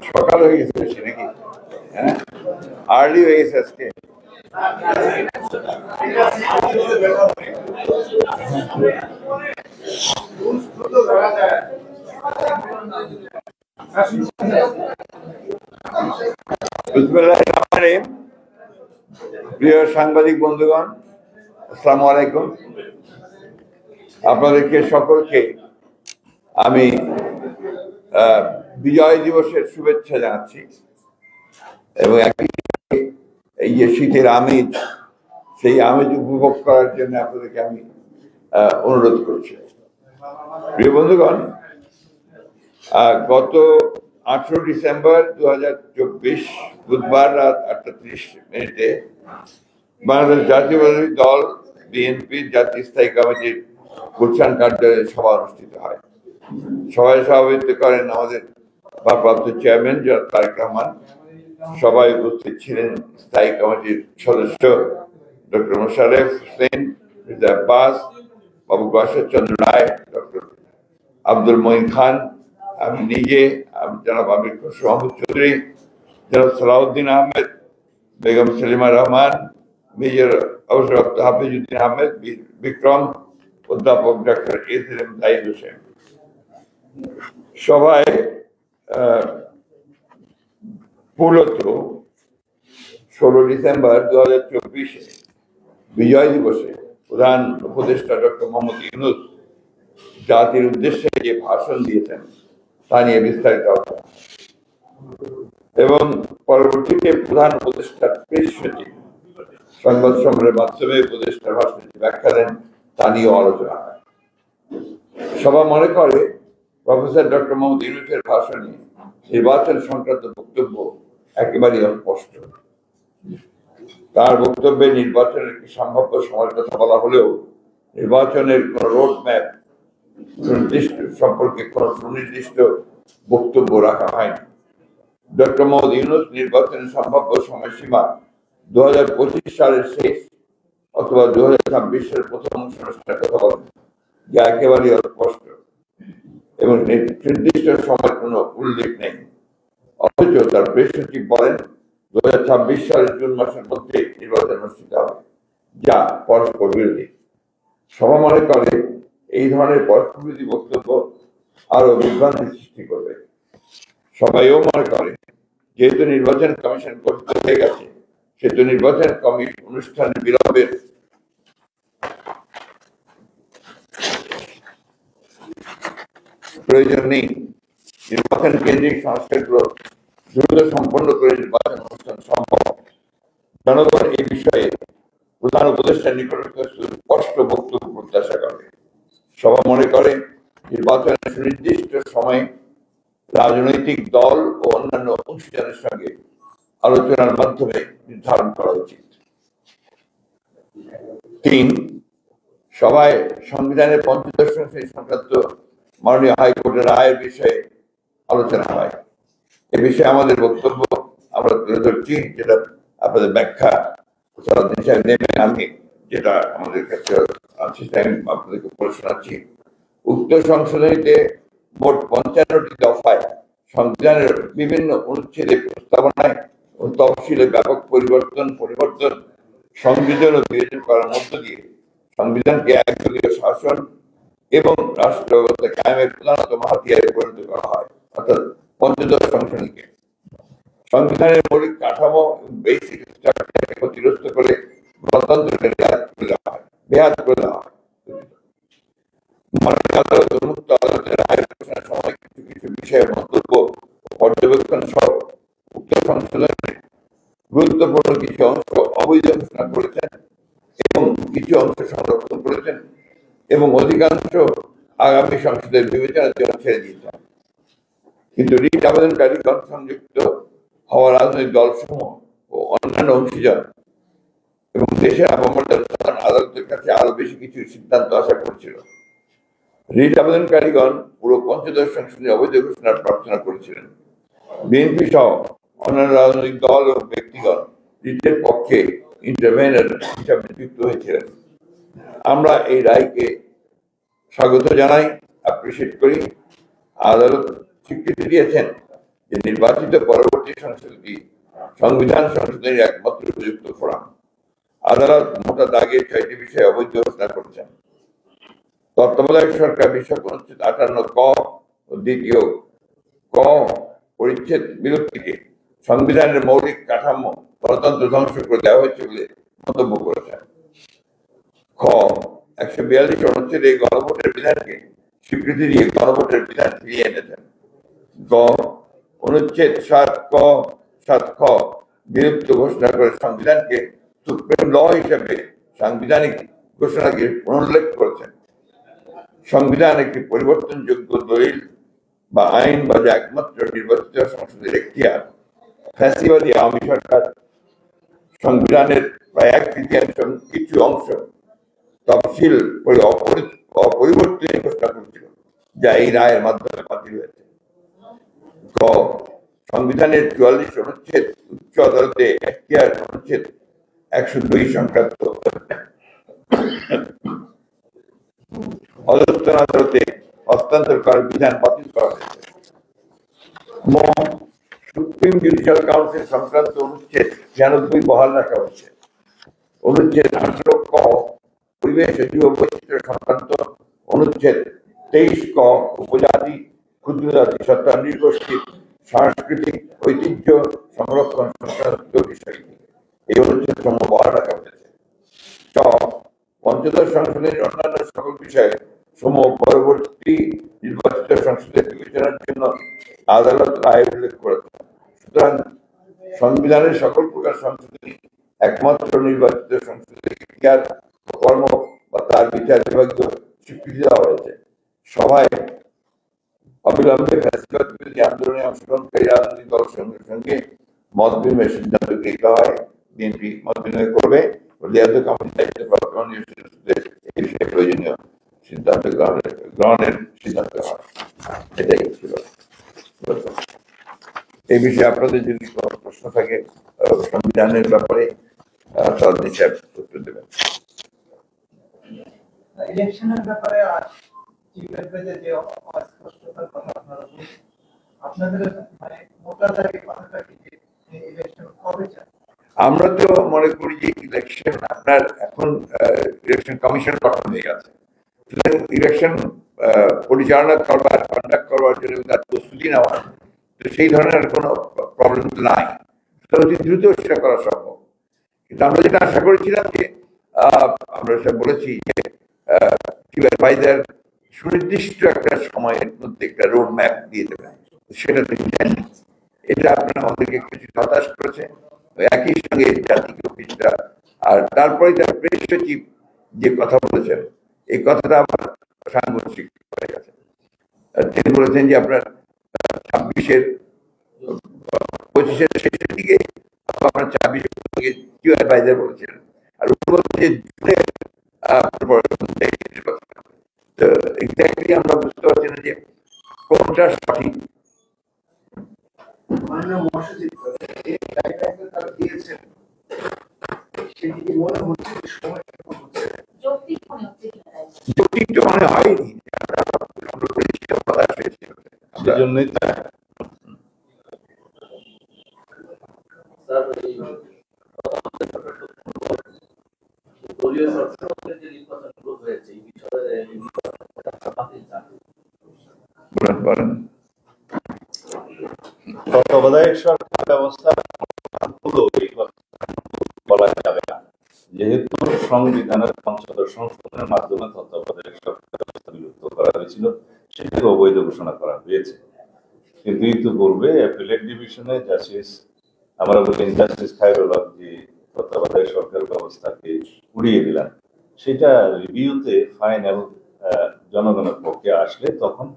সকাল হয়ে গেছে বেশি নাকি? হ্যাঁ, আর্লি হয়ে গেছে আজকে। প্রিয় সাংবাদিক বন্ধুগণ, আসসালামু আলাইকুম। আপনাদেরকে সকলকে আমি বিজয় দিবসের শুভেচ্ছা জানাচ্ছি এবং এই যে শীতের আমেজ, সেই আমেজ উপভোগ করার জন্য আপনাদেরকে আমি অনুরোধ করছি। প্রিয় বন্ধুগণ, গত 18 ডিসেম্বর 2024 বুধবার রাত 8:30 বাংলাদেশ জাতীয়তাবাদী দল বিএনপির জাতীয় স্থায়ী কমিটির গুলশান কার্যালয়ে সভা অনুষ্ঠিত হয়। সভায় সভাপতিত্ব করেন আমাদের ভারপ্রাপ্ত চেয়ারম্যান জনাব তারেক রহমান। সভায় উপস্থিত ছিলেন স্থায়ী কমিটির সদস্য ডক্টর মোশাররফ হোসেন, মির্জা আব্বাস, বাবু বাসর চন্দ্র রায়, ডক্টর আব্দুল মঈন খান, আমি নিজে, জনাব আমির খসরু মাহমুদ চৌধুরী, জনাব সালাউদ্দিন আহমেদ, বেগম সেলিমা রহমান, মেজর অবসরপ্রাপ্ত হাফিজউদ্দিন আহমেদ বিক্রম, অধ্যাপক ডক্টর এস.এম. জাহিদ হোসেন। সভায় মূলত 16 ডিসেম্বর 2024 বিজয় দিবসে প্রধান উপদেষ্টা ডক্টর মোহাম্মদ ইউনূস জাতির উদ্দেশ্যে যে ভাষণ দিয়েছেন তা নিয়ে বিস্তারিত আলোচনা এবং পরবর্তীতে প্রধান উপদেষ্টার প্রেস সচিব সংবাদ সম্মেলনের মাধ্যমে উপদেষ্টার ভাষণটি ব্যাখ্যা দেন, তা নিয়েও আলোচনা হয়। সভা মনে করে প্রফেসর ডক্টর মোহাম্মদ ইউনূসের ভাষণে নির্বাচন সংক্রান্ত বক্তব্য একেবারেই অস্পষ্ট। তার বক্তব্যে নির্বাচনের একটি সম্ভাব্য সময়ের কথা বলা হলেও নির্বাচনের কোন রোড ম্যাপ সম্পর্কে কোন সুনির্দিষ্ট বক্তব্য রাখা হয়নি। ডক্টর মোহাম্মদ ইউনূস নির্বাচনের সম্ভাব্য সময়সীমা 2025 সালের শেষ অথবা 2026 সালের প্রথম অনুষ্ঠানের কথা বলেন, যা একেবারেই অস্পষ্ট এবং নির্দিষ্ট সময়ের কোনো উল্লেখ নেই। অথচ তার প্রেস সচিব বলেন 2026 সালের জুন মাসের মধ্যে নির্বাচন অনুষ্ঠিত হবে, যা পরস্পর বিরোধী। সভা মনে করে এই ধরনের পরস্পর বিরোধী বক্তব্য আরো বিভ্রান্তি সৃষ্টি করবে। সবাইও মনে করে যেহেতু নির্বাচন কমিশন গঠিত হয়ে গেছে, সেহেতু নির্বাচন কমিশন অনুষ্ঠানের বিলম্বের প্রয়োজন নেই। নির্বাচন কেন্দ্রিক সংস্কারগুলো দ্রুত সম্পন্ন করে নির্বাচন অনুষ্ঠান সম্ভব। জনগণ এই বিষয়ে প্রধান উপদেষ্টার নিকট স্পষ্ট বক্তব্য প্রত্যাশা করে। সভা মনে করে নির্বাচনের সুনির্দিষ্ট সময়ে রাজনৈতিক দল ও অন্যান্য অংশীদারের সঙ্গে আলোচনার মাধ্যমে নির্ধারণ করা উচিত। 3, সভায় সংবিধানের ৫৫ সংশোধনী সংক্রান্ত মাননীয় হাইকোর্টের রায়ের বিষয়ে আলোচনা হয়। এ বিষয়ে আমাদের বক্তব্য আমরা তুলে ধরছি, যেটা আপনাদের ব্যাখ্যা নেবেন। আমি যেটা আমাদের কাছে আছে আপনাদেরকে পড়ে শোনাচ্ছি। উক্ত সংশোধনীতে মোট ৫৫টি দফায় সংবিধানের বিভিন্ন অনুচ্ছেদের প্রস্তাবনায় ও তফসিলে ব্যাপক পরিবর্তন সংবিধান ও বিবেচনা করার মধ্য দিয়ে সংবিধানকে একদলীয় শাসন এবং রাষ্ট্র ব্যবস্থা কায়েমের প্রধানতম হাতিয়ারে পরিণত করা হয়, অর্থাৎ পঞ্চদশ সংশোধনীকে সংবিধানের মৌলিক কাঠামো বেসিক স্ট্রাকচারকে ক্ষতিগ্রস্ত করে গণতন্ত্রকে বেহাত করে দেওয়া হয়। মাননীয় আদালত উন্মুক্ত আদালতের রায় ঘোষণার সময় কিছু কিছু বিষয়ে মন্তব্য পর্যবেক্ষণ সহ উক্ত সংশোধনের গুরুত্বপূর্ণ কিছু অংশ অবৈধ ঘোষণা করেছেন এবং কিছু অংশ সংরক্ষণ করেছেন এবং অধিকাংশ আগামী সংসদের বিবেচনার জন্য ছেড়ে দিয়েছেন। কিন্তু রিট আবেদনকারীগণ সংযুক্ত হওয়া রাজনৈতিক দলসমূহ ও অন্যান্য অংশীদার এবং দেশের আপামর্যাদা আদালতের কাছে আরো বেশি কিছু সিদ্ধান্ত আশা করছিল। রিট আবেদনকারীগণ পুরো পঞ্চদশ সংশোধনী অবৈধ ঘোষণার প্রার্থনা করেছিলেন। বিএনপি সহ অন্যান্য রাজনৈতিক দল ও ব্যক্তিগণ রিটের পক্ষে ইন্টারভেনার হিসাবে যুক্ত হয়েছিলেন। আমরা এই রায়কে স্বাগত জানাই, অ্যাপ্রিসিয়েট করি। আদালত স্বীকৃতি দিয়েছেন যে নির্বাচিত পরবর্তী সংসদটি সংবিধান সংশোধনের একমাত্র উপযুক্ত ফোরাম। আদালত মোটা দাগে 6টি বিষয়ে অবৈধ ঘোষণা করেছেন। তত্ত্বাবধায়ক সরকার বিষয়ক অনুচ্ছেদ 58 ক ও দ্বিতীয় ক পরিচ্ছেদ বিলুপ্তিকে সংবিধানের মৌলিক কাঠামো গণতন্ত্র ধ্বংস করে দেওয়া হয়েছে বলে মন্তব্য করেছেন। খ 142 অনুচ্ছেদে এই গণভোটের বিধানকে স্বীকৃতি দিয়ে গণভোটের বিধান ফিরিয়ে এনেছেন। গ অনুচ্ছেদ 7 ক 7 খ বিলুপ্ত ঘোষণা করে সংবিধানকে সুপ্রিম ল হিসেবে সাংবিধানিক ঘোষণাকে পুনর্লেখ করেছেন। সংবিধান একটি পরিবর্তনযোগ্য দলিল বা আইন বা যা একমাত্র নির্বাচিত সংসদের এখতিয়ার। ফ্যাসিবাদী আওয়ামী সরকার সংবিধানের প্রায় 1/3 কিছু অংশ তফসিল করে অপরিবর্তিত ঘোষণা করেছিল, যা এই রায়ের মাধ্যমে বাতিল হয়েছে। গ সংবিধানের 44 অনুচ্ছেদ উচ্চ আদালতে এখতিয়ার অনুচ্ছেদ 102 সংক্রান্ত অধস্তন আদালতে হস্তান্তর করার বিধান বাতিল করা হয়েছে। ম সুপ্রিম জুডিশিয়াল কাউন্সিল সংক্রান্ত অনুচ্ছেদ 96 বহাল রাখা হয়েছে। অনুচ্ছেদ 18 ক পরিবেশ ও জীব বৈচিত্র্য সংক্রান্ত অনুচ্ছেদ 23 ক উপজাতি ক্ষুদ্র জাতি সত্তা নৃগোষ্ঠীর সাংস্কৃতিক ঐতিহ্য সংরক্ষণ সংক্রান্ত বিষয়টি এই অনুচ্ছেদ সমূহ বহাল রাখা হয়েছে। চ পঞ্চদশ সংশোধনের অন্যান্য সকল বিষয়ে সমূহ পরবর্তী নির্বাচিত সংসদের বিবেচনার জন্য আদালত রায় উল্লেখ করেছে। সুতরাং সংবিধানের সকল প্রকার সংশোধনী একমাত্র নির্বাচিত সংসদের এখতিয়ার কর্ম বা তার বিচার বিভাগীয় স্বীকৃতি দেওয়া হয়েছে। সভায় অবিলম্বে ফ্যাসিবাদ বিরোধী আন্দোলনে অংশগ্রহণকারী রাজনৈতিক দলের সঙ্গে মত বিনিময়ের সিদ্ধান্ত গৃহীত হয়। বিএনপি মত বিনিময় করবে, এই বিষয়ে প্রয়োজনীয় সিদ্ধান্ত গ্রহণের সিদ্ধান্ত হয়। এটাই ছিল। এই বিষয়ে আপনাদের যদি কোনো প্রশ্ন থাকে সংবিধানের ব্যাপারে তাহলে নিশ্চয় উত্তর দেবেন। ইলেকশনের ব্যাপারে যে অস্পষ্টতার কথা আপনাদের মানে মোটা দাগে কথাটা কি ইলেকশন কবে চান? আমরা তো মনে করি যে ইলেকশন আপনার এখন ইলেকশন কমিশন গঠন হয়ে গেছে। ইলেকশন পরিচালনা করবার কন্ডাক্ট করবার জন্য তার প্রস্তুতি নেওয়া, তো সেই ধরনের কোনো প্রবলেম নাই, অতি দ্রুত সেটা করা সম্ভব। কিন্তু আমরা যেটা আশা করেছিলাম যে আমরা সেটা বলেছি যে সুনির্দিষ্ট একটা সময়ের মধ্যে একটা রোড ম্যাপ দিয়ে দেবে, সেটা তো জানি। এটা আপনার আমাদেরকে কিছু হতাশ করেছে। একই সঙ্গে জাতীয় অফিসটা আর তারপরে তার প্রেস সচিব যে কথা বলেছেন, এই কথাটা আমার সাংঘর্ষিক হয়ে গেছে। তিনি বলেছেন যে আপনার 25-এর শেষের দিকে আপনার 26-এর দিকে কিউ অ্যাডভাইজার বলেছিলেন, আর বলছে তো এক্স্যাক্টলি আমরা বুঝতে পারছি না যে কোনটা সঠিক। যৌক্তিক তো মনে হয়নি, সেজন্যই তত্ত্বাবধায়ক সরকার ব্যবস্থা বলা যাবে না, যেহেতু সংবিধানের পঞ্চদশ সংশোধনের মাধ্যমে তত্ত্বাবধায়ক সরকার ব্যবস্থা বিলুপ্ত করা হয়েছিল, সেটাকে অবৈধ ঘোষণা করা হয়েছে। কিন্তু ইতিপূর্বে অ্যাপিলেট ডিভিশনে জাস্টিস আমরা বলি জাস্টিস খায়রুল হক যে তত্ত্বাবধায়ক সরকার ব্যবস্থাকে উড়িয়ে দিলেন, সেটা রিভিউতে ফাইনাল জনগণের পক্ষে আসলে তখন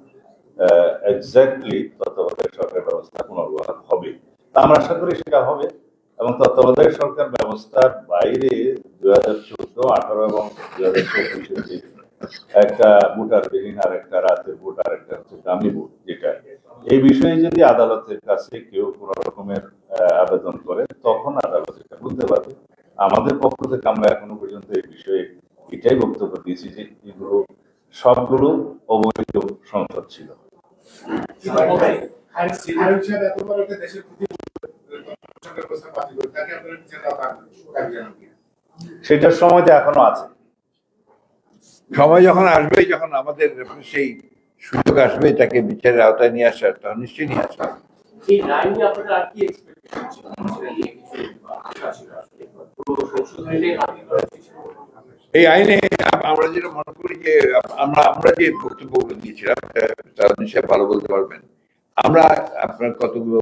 এক্স্যাক্টলি তত্ত্বাবধায়ক সরকার ব্যবস্থা পুনর্বহাল হবে। আমরা আশা করি সেটা হবে। এবং তত্ত্বাবধায়ক সরকার ব্যবস্থার বাইরে 2014, 18 এবং 2024 একটা ভোটারবিহীন আর একটা রাতের ভোট আর একটা হচ্ছে দামি ভোট, যেটা এই বিষয়ে যদি আদালতের কাছে কেউ কোনো রকমের আবেদন করে তখন আদালত এটা বুঝতে পারবে। আমাদের পক্ষ থেকে আমরা এখনো পর্যন্ত এই বিষয়ে এটাই বক্তব্য দিয়েছি যে এগুলো সবগুলো অবৈধ সংসদ ছিল। সেটার সময় তো এখনো আছে। সময় যখন আসবে, যখন আমাদের সেই সুযোগ আসবে তাকে বিচারের আওতায় নিয়ে আসার, তখন নিশ্চয়ই নিয়ে আসা। এই লাইনে আপনাদের আর কি এক্সপেকটেশন ছিল? আশা ছিল আসলে পুরো সংশোধনীতে আপিল করার চেষ্টা করব। এই আইনে আমরা যেটা মনে করি যে আমরা যে বক্তব্যগুলো দিয়েছিলাম, তারা নিশ্চয়ই ভালো বলতে পারবেন। আমরা আপনার কতগুলো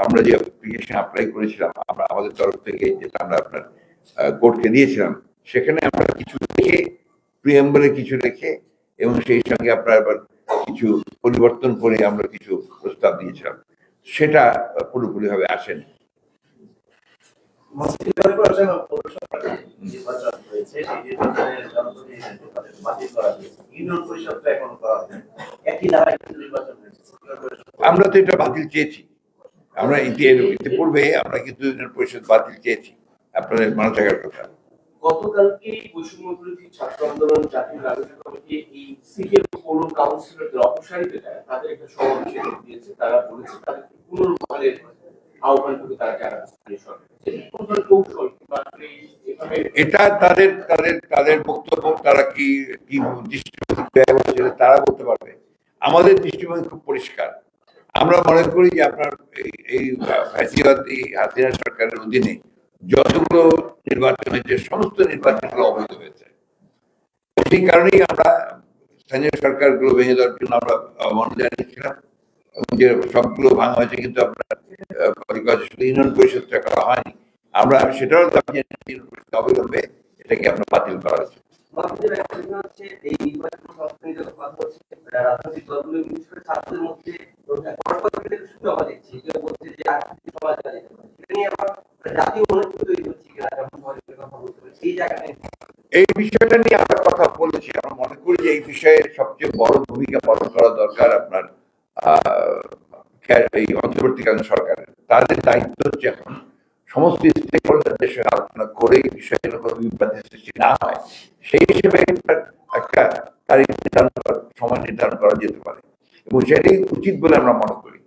আমরা যে অ্যাপ্লিকেশন অ্যাপ্লাই করেছিলাম, আমরা আমাদের তরফ থেকে যেটা আমরা আপনার কোর্টকে দিয়েছিলাম, সেখানে আমরা কিছু রেখে, প্রিএম্বলে কিছু রেখে এবং সেই সঙ্গে আপনার আবার কিছু পরিবর্তন করে আমরা কিছু প্রস্তাব দিয়েছিলাম, সেটা পুরোপুরিভাবে আসেনি। আমরা তো এটা বাতিল চেয়েছি, আমরা ইতিপূর্বে আমরা কিন্তু ইউনিয়ন পরিষদ বাতিল চেয়েছি, আপনাদের মনে থাকার কথা। গতকালকে বৈষম্য বিরোধী ছাত্র আন্দোলন জাতীয় নাগরিক কমিটি এই সিকেল পৌর কাউন্সিলরদের অপসারিত তাদের একটা সমাবেশে দিয়েছে। তারা বলেছে তাদেরকে পুনর্বহালের আহ্বান করে তারা জানাচ্ছে কৌশল কিংবা এটা তাদের তাদের তাদের বক্তব্য, তারা কি কি দৃষ্টিভঙ্গি তারা বলতে পারবে। আমাদের দৃষ্টিভঙ্গি খুব পরিষ্কার। আমরা মনে করি যে আপনার এই ফ্যাসিবাদী হাসিনা সরকারের অধীনে যতগুলো নির্বাচন হয়েছে, সমস্ত নির্বাচনগুলো অবৈধ হয়েছে। সেই কারণেই আমরা স্থানীয় সরকারগুলো ভেঙে দেওয়ার জন্য আমরা আহ্বান জানিয়েছিলাম, যে সবগুলো ভাঙা হয়েছে কিন্তু আপনার শুধু ইউনিয়ন পরিষদটা করা হয়নি। আমরা সেটাও দাবি জানিয়েছি অবিলম্বে এটাকে আপনার বাতিল করা হয়েছে। এই বিষয়টা নিয়ে আমরা কথা বলেছি। আমরা মনে করি যে এই বিষয়ে সবচেয়ে বড় ভূমিকা পালন করা দরকার আপনার এই অন্তর্বর্তীকালীন সরকারের। তাদের দায়িত্ব হচ্ছে এখন সমস্ত স্টেক হোল্ডারদের সঙ্গে আলোচনা করে এই বিষয়গুলো কোনো বিভ্রান্তির সৃষ্টি না হয়, সেই হিসেবে একটা তারিখ নির্ধারণ করা, সময় নির্ধারণ করা যেতে পারে এবং সেটাই উচিত বলে আমরা মনে করি।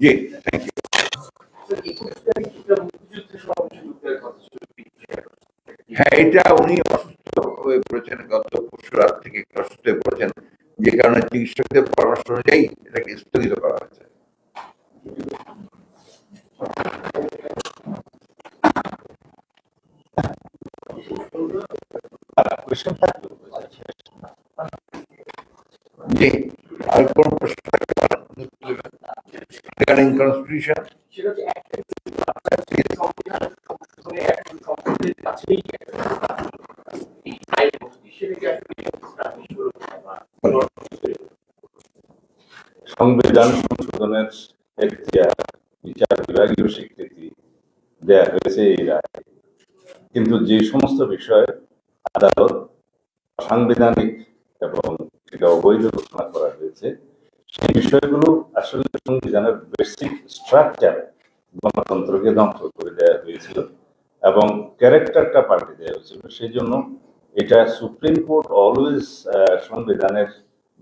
জি, থ্যাংক ইউ। হ্যাঁ, এটা উনি অসুস্থ হয়ে পড়েছেন, গত পরশু রাত থেকে অসুস্থ হয়ে পড়েছেন, যে কারণে চিকিৎসকদের পরামর্শ অনুযায়ী এটাকে স্থগিত করা হয়েছে। জি, আর কোন প্রশ্ন থাকতে পারেন রিগার্ডিং কনস্টিটিউশন? সংবিধান সংশোধনের এখতিয়ার বিচার বিভাগীয় স্বীকৃতি দেয়া হয়েছে এই রায়, কিন্তু যে সমস্ত বিষয়ে আদালত সাংবিধানিক এবং সেটা অবৈধ ঘোষণা করা হয়েছে, সেই বিষয়গুলো আসলে সংবিধানের বেসিক স্ট্রাকচার গণতন্ত্রকে ধ্বংস করে দেওয়া হয়েছিল এবং ক্যারেক্টারটা পাল্টে দেওয়া হয়েছিল। সেই জন্য এটা সুপ্রিম কোর্ট অলওয়েজ সংবিধানের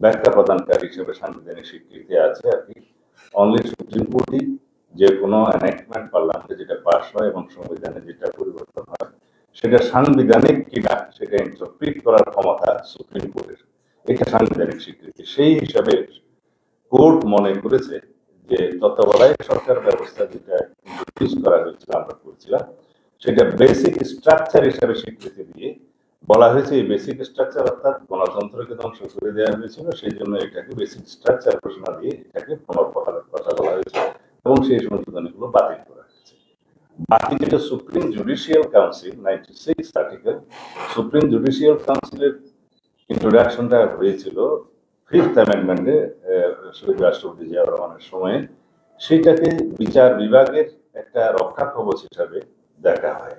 ব্যাখ্যা প্রদানকারী হিসেবে সাংবিধানিক স্বীকৃতি আছে আর কি। অনলি সুপ্রিম কোর্টই যে কোনো এনাক্টমেন্ট পার্লামেন্টে যেটা পাস হয় এবং সংবিধানে যেটা পরিবর্তন হয় সেটা সাংবিধানিক কিনা সেটা ইন্টারপ্রিট করার ক্ষমতা সুপ্রিম কোর্টের। এটা সাংবিধানিক স্বীকৃতি। সেই হিসাবে কোর্ট মনে করেছে যে তত্ত্বাবধায়ক সরকার ব্যবস্থা যেটা ইন্ট্রোডিউস করা হয়েছিল, আমরা করছিলাম, সেটা বেসিক স্ট্রাকচার হিসাবে স্বীকৃতি দিয়ে বলা হয়েছে এই বেসিক স্ট্রাকচার অর্থাৎ গণতন্ত্রকে ধ্বংস করে দেওয়া হয়েছিল, সেই জন্য এটাকে বেসিক স্ট্রাকচার ঘোষণা দিয়ে এটাকে পুনর্বহালের কথা বলা হয়েছে এবং সেই সংশোধনীগুলো বাতিল করা হয়েছে। বাকি যেটা supreme judicial council 96 article, supreme judicial কাউন্সিলের ইন্ট্রোডাকশনটা হয়েছিল 5th অ্যামেন্ডমেন্টে শহীদ রাষ্ট্রপতি জিয়াউর রহমানের সময়ে। সেটাকে বিচার বিভাগের একটা রক্ষা কবচ হিসাবে দেখা হয়।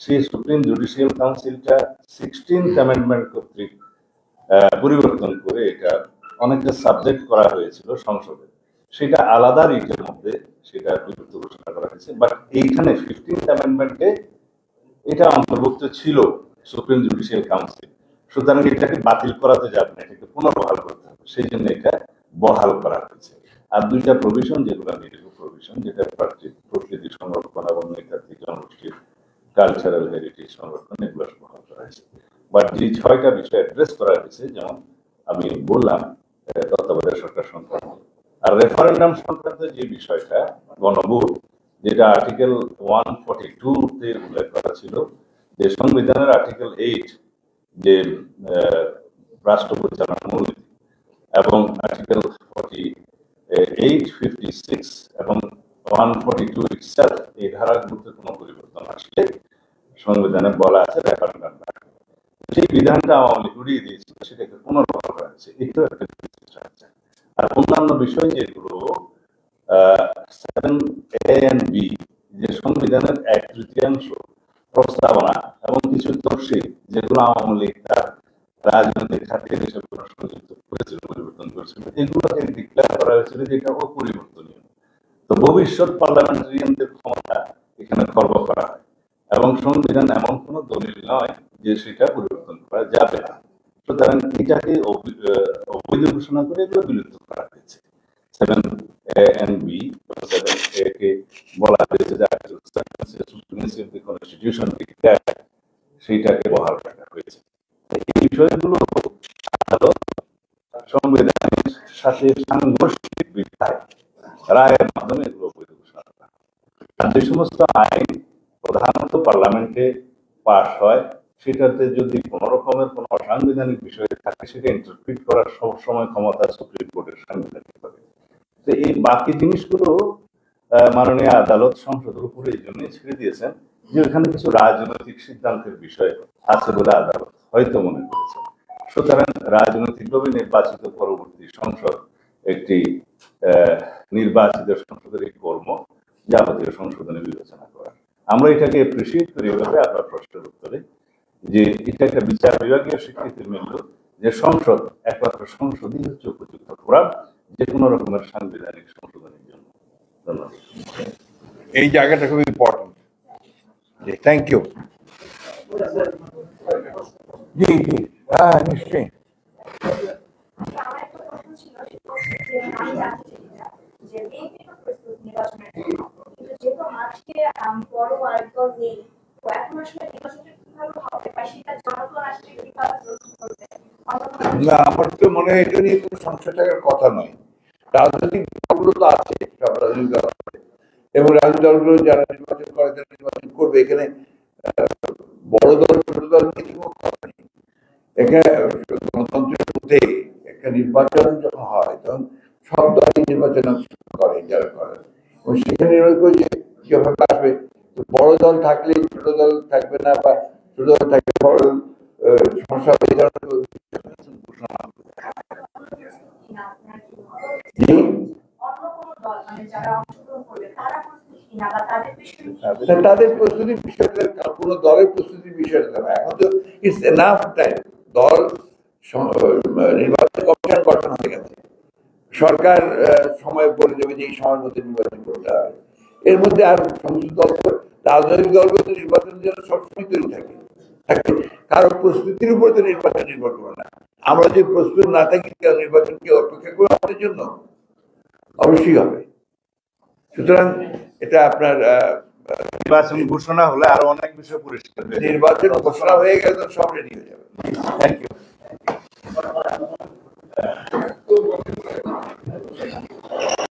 সেই সুপ্রিম জুডিশিয়াল কাউন্সিলটা 16th অ্যামেন্ডমেন্ট কর্তৃক পরিবর্তন করে এটা অনেকটা সাবজেক্ট করা হয়েছিল সংসদে। সেটা আলাদা রিটের মধ্যে সেটা বিলুপ্ত ঘোষণা করা হয়েছে। বাট এইখানে 15th অ্যামেন্ডমেন্টে এটা অন্তর্ভুক্ত ছিল সুপ্রিম জুডিশিয়াল কাউন্সিল, সুতরাং এটাকে বাতিল করাতে যাবে না, এটাকে পুনর্বহাল করতে হবে, সেই জন্য এটা বহাল করা হয়েছে। আর দুইটা প্রভিশন যেগুলো নেগেটিভ প্রভিশন, যেটা প্রকৃতি সংরক্ষণ এবং নৃতাত্ত্বিক জনগোষ্ঠীর কালচারাল হেরিটেজ সংরক্ষণ, এগুলো বহাল করা হয়েছে। বাট যে 6টা বিষয় অ্যাড্রেস করা হয়েছে, যেমন আমি বললাম তত্ত্বাবধায়ক সরকার সংক্রান্ত আর রেফারেন্ডাম সংক্রান্ত যে বিষয়টা, গণভোট, যেটা আর্টিকেল 142-তে উল্লেখ করা ছিল, যে সংবিধানের আর্টিকেল 8 যে রাষ্ট্র পরিচালনার মূলনীতি এবং আর্টিকেল 48, 56 এবং 142 ইটসেলফ, এই ধারাগুলোতে কোনো পরিবর্তন আসলে সংবিধানে বলা আছে রেফারেন্ডাম রাখবে। সেই বিধানটা আওয়ামী লীগ উড়িয়ে দিয়েছিল, সেটাকে পুনর্বহাল করা হয়েছে, এটাও একটা আছে। আর অন্যান্য বিষয় যেগুলো 7A and B, যে সংবিধানের 1/3 প্রস্তাবনা এবং কিছু তফসিল যেগুলো আওয়ামী লীগ তার রাজনৈতিক খাতের হিসেবে সংযুক্ত করেছিল, পরিবর্তন করেছিল, এগুলোকে ডিক্লেয়ার করা হয়েছিল যে এটা অপরিবর্তনীয়। তো ভবিষ্যৎ পার্লামেন্টারিয়ানদের ক্ষমতা এখানে খর্ব করা হয় এবং সংবিধান এমন কোনো দলিল নয় যে সেটা পরিবর্তন করা যাবে না। সুতরাং এটাকে অবৈধ ঘোষণা করে এগুলো বিলুপ্ত করা হয়েছে। 7A and B, 7A কে বলা হয়েছে যে কনস্টিটিউশন সেইটাকে বহাল রাখা হয়েছে। এই বিষয়গুলো সংবিধানের সাথে সাংঘর্ষিক বিধায় রায়ের মাধ্যমে এগুলো অবৈধ ঘোষণা করা। আর যে সমস্ত আইন প্রধানত পার্লামেন্টে পাস হয়, সেটাতে যদি কোনো রকমের কোনো অসাংবিধানিক বিষয় থাকে, সেটা ইন্টারপ্রিট করার সবসময় ক্ষমতা সুপ্রিম কোর্টের সাংবিধানিক হবে। তো এই বাকি জিনিসগুলো মাননীয় আদালত সংসদের উপরে এই জন্যই ছেড়ে দিয়েছেন যে ওখানে কিছু রাজনৈতিক সিদ্ধান্তের বিষয় আছে বলে আদালত হয়তো মনে করেছে। সুতরাং রাজনৈতিকভাবে নির্বাচিত পরবর্তী সংসদ একটি নির্বাচিত সংসদের এই কর্ম যাবতীয় সংশোধনে বিবেচনা করা। আমরা এটাকে অ্যাপ্রিসিয়েট করি এভাবে আপনার প্রশ্নের উত্তরে, যে এটা একটা বিচার বিভাগীয় স্বীকৃতি মিলল যে সংসদ, একমাত্র সংসদই হচ্ছে উপযুক্ত ফোরাম যে কোনো রকমের সাংবিধানিক সংশোধনের জন্য। ধন্যবাদ। এই জায়গাটা খুব ইম্পর্টেন্ট। Thank you. জি জি, হ্যাঁ নিশ্চয়ই। না, আমার তো মনে হয় এটা নিয়ে কোনো সংশয় থাকার কথা নয়। রাজনৈতিক দলগুলো তো আছে, সব রাজনৈতিক দল আছে, এবং রাজনৈতিক দলগুলো যারা নির্বাচন করে তারা নির্বাচন করবে। এখানে বড় দল ছোট দল নিয়ে কোনো কথা নেই। এখানে গণতন্ত্রের মধ্যে একটা নির্বাচন যখন হয় তখন সব দলই নির্বাচন করে, যারা করে, এবং সেখানে নির্ভর করে যে যেভাবে আসবে। বড় দল থাকলে ছোট দল থাকবে না, বা ছোট দল থাকলে বড় সমস্যা হবে, এই ধরনের তাদের প্রস্তুতির বিষয়টা, কোনো দলের প্রস্তুতির বিষয়টা না। এখন তো ইটস এনাফ টাইম, দল নির্বাচন কমিশন গঠন হয়ে গেছে, সরকার সময় বলে দেবে যে এই সময়ের মধ্যে নির্বাচন করতে হবে। এর মধ্যে আর সমস্ত দল, রাজনৈতিক দলগুলো তো নির্বাচনের জন্য সবসময় তৈরি থাকে, কারো প্রস্তুতির উপর তো নির্বাচন নির্ভর করে না। আমরা যদি প্রস্তুত না থাকি নির্বাচনকে অপেক্ষা করে আমাদের জন্য অবশ্যই হবে। সুতরাং এটা আপনার নির্বাচন ঘোষণা হলে আরো অনেক বিষয় পরিষ্কার, নির্বাচন ঘোষণা হয়ে গেলে তো সব রেডি হয়ে যাবে। Thank you.